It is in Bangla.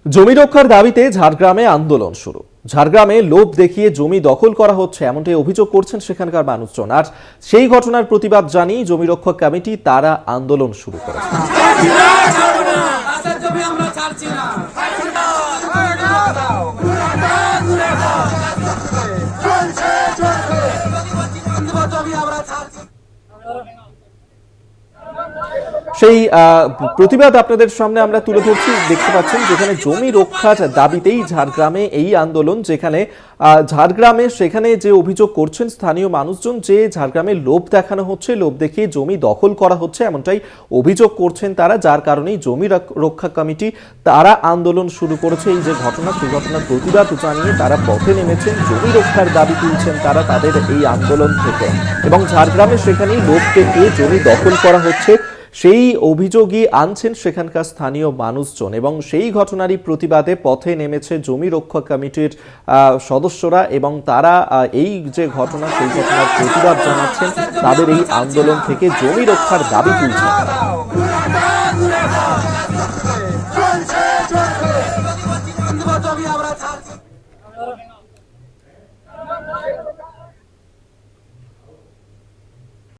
জমি রক্ষার দাবিতে ঝাড়গ্রামে আন্দোলন শুরু। ঝাড়গ্রামে লোভ দেখিয়ে জমি দখল করা হচ্ছে এমনটাই অভিযোগ করছেন সেখানকার মানুষজন। আর সেই ঘটনার প্রতিবাদ জানিয়ে জমি রক্ষক কমিটি তারা আন্দোলন শুরু করেছে। সেই প্রতিবাদ আপনাদের সামনে আমরা তুলে ধরছি। দেখতে পাচ্ছেন যেখানে জমি রক্ষার দাবিতেই ঝাড়গ্রামে এই আন্দোলন, যেখানে ঝাড়গ্রামে সেখানে যে অভিযোগ করছেন স্থানীয় মানুষজন যে ঝাড়গ্রামে লোভ দেখানো হচ্ছে, লোভ দেখিয়ে জমি দখল করা হচ্ছে এমনটাই অভিযোগ করছেন তারা, যার কারণেই জমি রক্ষা কমিটি তারা আন্দোলন শুরু করেছে। এই যে ঘটনা, সেই ঘটনার প্রতিবাদ জানিয়ে তারা পথে নেমেছেন, জমি রক্ষার দাবি তুলছেন তারা তাদের এই আন্দোলন থেকে। এবং ঝাড়গ্রামে সেখানেই লোভ দেখিয়ে জমি দখল করা হচ্ছে সেই অভিযোগই আনছেন সেখানকার স্থানীয় মানুষজন। এবং সেই ঘটনারই প্রতিবাদে পথে নেমেছে জমি রক্ষা কমিটির সদস্যরা, এবং তারা এই যে ঘটনা সেই ঘটনার প্রতিবাদ জানাচ্ছেন, তাদের এই আন্দোলন থেকে জমি রক্ষার দাবি তুলছেন।